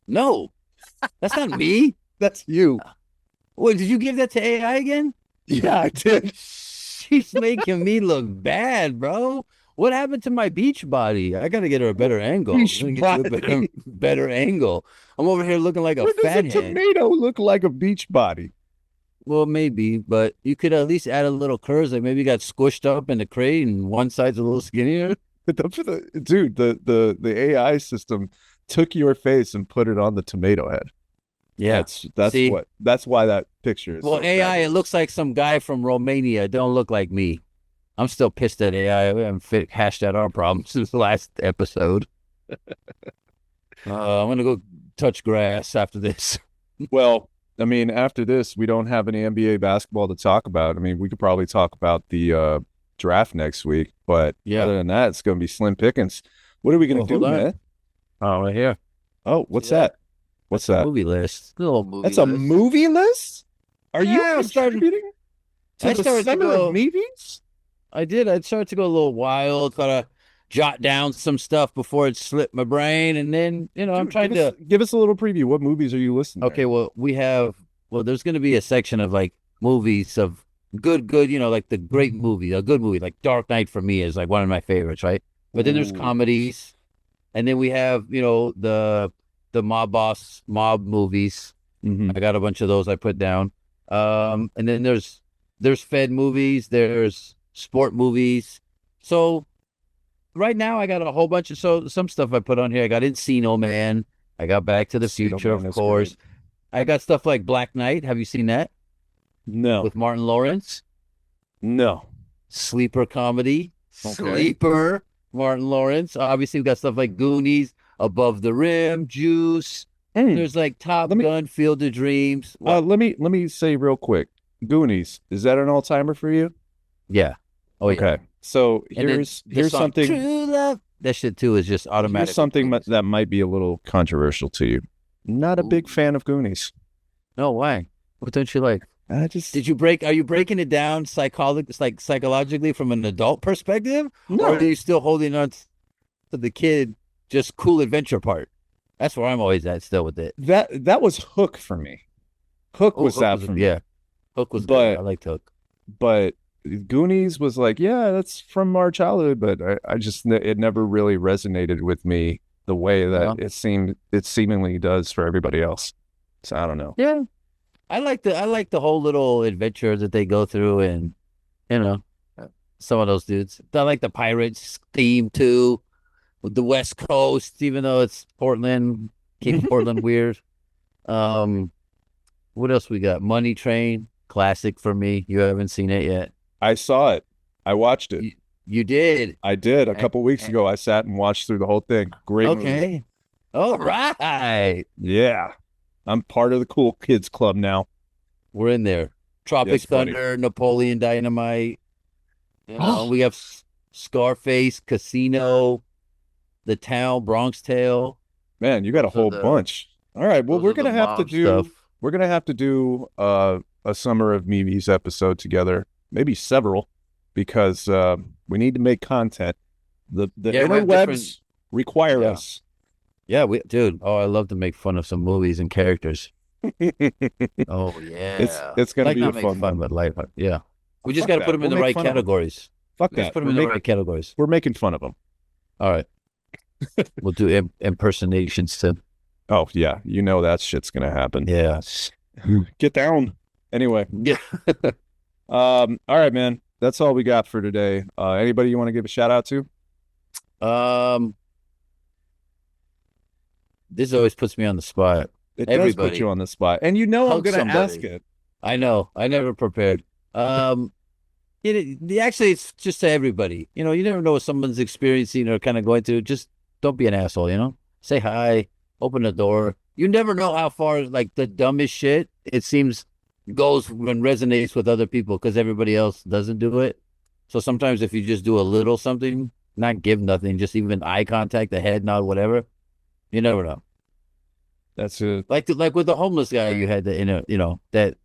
No, that's not me. That's you. Wait, did you give that to AI again? Yeah, I did. She's making me look bad, bro. What happened to my beach body? I got to get her a better angle. Better angle. I'm over here looking like a fat does a tomato look like a beach body? Well, maybe, but you could at least add a little curves. Like maybe you got squished up in the crate and one side's a little skinnier. Dude, the AI system took your face and put it on the tomato head. Yeah, that's why that picture is. Well, so AI, it looks like some guy from Romania. It don't look like me. I'm still pissed at AI. We haven't hashed out our problems since the last episode. I'm gonna go touch grass after this. Well, I mean, after this, we don't have any NBA basketball to talk about. I mean, we could probably talk about the draft next week, but other than that, it's gonna be slim pickings. What are we gonna do, man? Oh, right here. Oh, what's that? What's that? Movie list. That's a movie list? Are you contributing to the summer of movies? I did. I started to go a little wild, kind of jot down some stuff before it slipped my brain. And then, I'm trying to... Give us a little preview. What movies are you listening to? Okay, well, there's going to be a section of, like, movies of good, like the great movie, a good movie. Like Dark Knight for me is, like, one of my favorites, right? But then there's comedies. And then we have, the mob movies. Mm-hmm. I got a bunch of those I put down. And then there's Fed movies. There's sport movies. So right now I got a whole bunch of some stuff I put on here. I got Encino Man. I got Back to the Future, of course. Great. I got stuff like Black Knight. Have you seen that? No. With Martin Lawrence? No. Sleeper comedy. Okay. Sleeper. Martin Lawrence. Obviously we got stuff like Goonies, Above the Rim, Juice. There's like Top Gun, Field of Dreams. Let me say real quick. Goonies, is that an all-timer for you? Yeah. Oh, yeah. Okay. So here's something. True Love. That shit too is just automatic. Here's something that might be a little controversial to you. Not a big fan of Goonies. No, why? What don't you like? Are you breaking it down psychologically from an adult perspective? No. Or are you still holding on to the kid, just cool adventure part? That's where I'm always at still with it. That was Hook for me. Hook was for me. Yeah. Hook was good. I liked Hook. But Goonies was like, yeah, that's from our childhood, but it never really resonated with me the way that it seemingly does for everybody else. So I don't know. Yeah. I like the whole little adventure that they go through, and some of those dudes. I like the Pirates theme too, with the West Coast, even though it's Portland, keep Portland weird. What else we got? Money Train, classic for me. You haven't seen it yet. I saw it. I watched it. You did? I did. A couple weeks ago, I sat and watched through the whole thing. Great movie. All right. Yeah. I'm part of the cool kids club now. We're in there. Tropic Thunder, buddy. Napoleon Dynamite. We have Scarface, Casino, The Town, Bronx Tale. Man, you got a whole bunch. All right. Well, we're gonna have to do a Summer of Movies episode together, maybe several, because we need to make content. The interwebs require us. Yeah, I love to make fun of some movies and characters. Oh yeah, it's gonna be a fun one, but life. Yeah, we just got to put them in the right categories. Fuck that. Put them in the right categories. We're making fun of them. All right, we'll do impersonations too. Oh yeah, that shit's gonna happen. Yeah, get down. Anyway, yeah. All right, man. That's all we got for today. Anybody you want to give a shout out to? This always puts me on the spot. It does put you on the spot. And I'm going to ask it. I know. I never prepared. Actually, it's just to everybody. You never know what someone's experiencing or kind of going through. Just don't be an asshole, Say hi. Open the door. You never know how far, like, the dumbest shit it seems goes and resonates with other people because everybody else doesn't do it. So sometimes if you just do a little something, not give nothing, just even eye contact, a head nod, whatever, you never know. That's it. Like with the homeless guy you had that,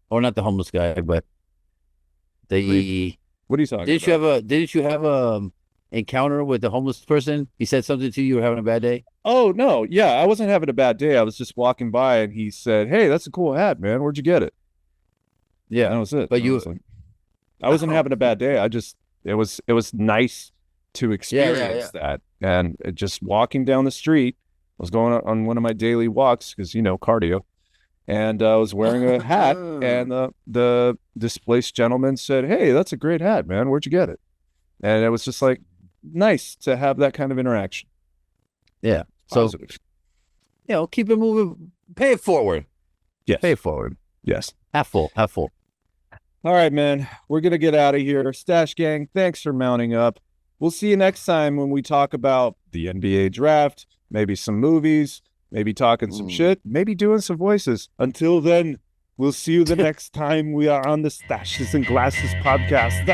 or not the homeless guy, but what are you talking about? Didn't you have a encounter with the homeless person? He said something to you, you were having a bad day? Oh, no. Yeah, I wasn't having a bad day. I was just walking by and he said, "Hey, that's a cool hat, man. Where'd you get it?" Yeah. That was it. But I wasn't having a bad day. It was nice to experience that. And just walking down the street, I was going on one of my daily walks because, cardio. And I was wearing a hat, and the displaced gentleman said, "Hey, that's a great hat, man. Where'd you get it?" And it was just like nice to have that kind of interaction. Yeah. Positive. So, keep it moving. Pay it forward. Yes. Pay it forward. Yes. Half full. All right, man. We're going to get out of here. Stache Gang, thanks for mounting up. We'll see you next time when we talk about the NBA draft, maybe some movies, maybe talking some shit, maybe doing some voices. Until then, we'll see you the next time we are on the Staches and Glasses Podcast.